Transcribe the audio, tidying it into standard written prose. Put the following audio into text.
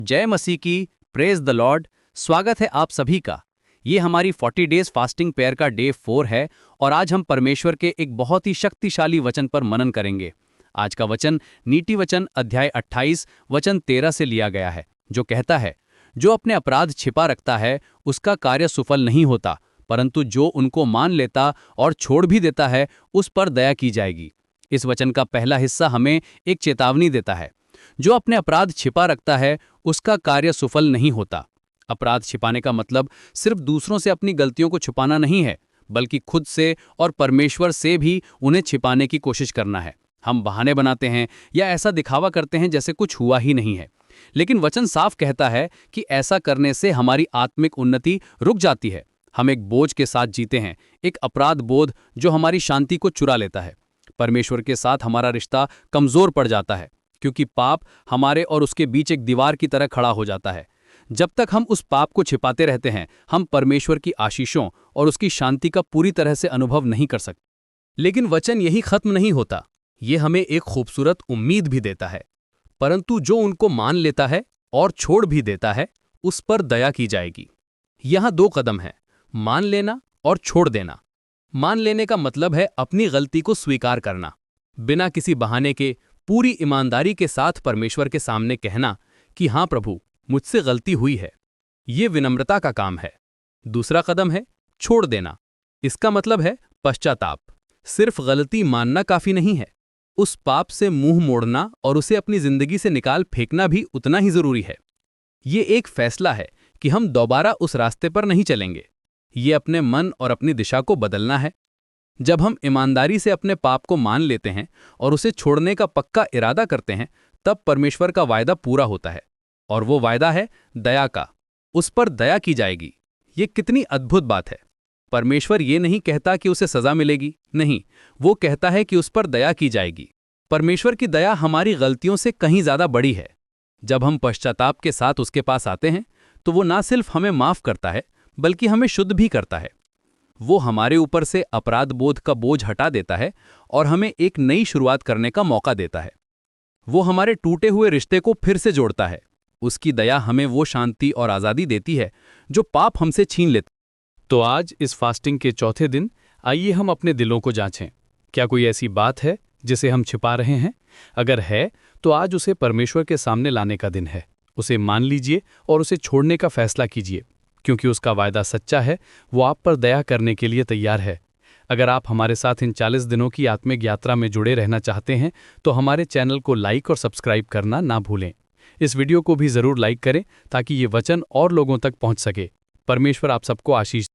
जय मसीह की। Praise the Lord. स्वागत है आप सभी का। ये हमारी 40 डेज फास्टिंग प्रेयर का डे 4 है और आज हम परमेश्वर के एक बहुत ही शक्तिशाली वचन पर मनन करेंगे। आज का वचन नीति वचन अध्याय 28 वचन 13 से लिया गया है, जो कहता है, जो अपने अपराध छिपा रखता है उसका कार्य सफल नहीं होता, परंतु जो उनको मान लेता और छोड़ भी देता है उस पर दया की जाएगी। इस वचन का पहला हिस्सा हमें एक चेतावनी देता है। जो अपने अपराध छिपा रखता है उसका कार्य सफल नहीं होता। अपराध छिपाने का मतलब सिर्फ दूसरों से अपनी गलतियों को छुपाना नहीं है, बल्कि खुद से और परमेश्वर से भी उन्हें छिपाने की कोशिश करना है। हम बहाने बनाते हैं या ऐसा दिखावा करते हैं जैसे कुछ हुआ ही नहीं है। लेकिन वचन साफ कहता है कि ऐसा करने से हमारी आत्मिक उन्नति रुक जाती है। हम एक बोझ के साथ जीते हैं, एक अपराध बोध जो हमारी शांति को चुरा लेता है। परमेश्वर के साथ हमारा रिश्ता कमजोर पड़ जाता है, क्योंकि पाप हमारे और उसके बीच एक दीवार की तरह खड़ा हो जाता है। जब तक हम उस पाप को छिपाते रहते हैं, हम परमेश्वर की आशीषों और उसकी शांति का पूरी तरह से अनुभव नहीं कर सकते। लेकिन वचन यही खत्म नहीं होता। ये हमें एक खूबसूरत उम्मीद भी देता है। परंतु जो उनको मान लेता है और छोड़ भी देता है, उस पर दया की जाएगी। यहाँ 2 कदम हैं, मान लेना और छोड़ देना। मान लेने का मतलब है अपनी गलती को स्वीकार करना, बिना किसी बहाने के पूरी ईमानदारी के साथ परमेश्वर के सामने कहना कि हाँ प्रभु, मुझसे गलती हुई है। ये विनम्रता का काम है। दूसरा कदम है छोड़ देना। इसका मतलब है पश्चाताप। सिर्फ गलती मानना काफी नहीं है, उस पाप से मुंह मोड़ना और उसे अपनी जिंदगी से निकाल फेंकना भी उतना ही जरूरी है। ये एक फैसला है कि हम दोबारा उस रास्ते पर नहीं चलेंगे। ये अपने मन और अपनी दिशा को बदलना है। जब हम ईमानदारी से अपने पाप को मान लेते हैं और उसे छोड़ने का पक्का इरादा करते हैं, तब परमेश्वर का वायदा पूरा होता है। और वो वायदा है दया का। उस पर दया की जाएगी। ये कितनी अद्भुत बात है। परमेश्वर ये नहीं कहता कि उसे सजा मिलेगी, नहीं, वो कहता है कि उस पर दया की जाएगी। परमेश्वर की दया हमारी गलतियों से कहीं ज्यादा बड़ी है। जब हम पश्चाताप के साथ उसके पास आते हैं, तो वो ना सिर्फ हमें माफ करता है, बल्कि हमें शुद्ध भी करता है। वो हमारे ऊपर से अपराध बोध का बोझ हटा देता है और हमें एक नई शुरुआत करने का मौका देता है। वो हमारे टूटे हुए रिश्ते को फिर से जोड़ता है। उसकी दया हमें वो शांति और आज़ादी देती है जो पाप हमसे छीन लेता। तो आज इस फास्टिंग के चौथे दिन आइए हम अपने दिलों को जांचें। क्या कोई ऐसी बात है जिसे हम छिपा रहे हैं? अगर है तो आज उसे परमेश्वर के सामने लाने का दिन है। उसे मान लीजिए और उसे छोड़ने का फैसला कीजिए, क्योंकि उसका वायदा सच्चा है। वो आप पर दया करने के लिए तैयार है। अगर आप हमारे साथ इन 40 दिनों की आत्मिक यात्रा में जुड़े रहना चाहते हैं तो हमारे चैनल को लाइक और सब्सक्राइब करना ना भूलें। इस वीडियो को भी जरूर लाइक करें ताकि ये वचन और लोगों तक पहुंच सके। परमेश्वर आप सबको आशीष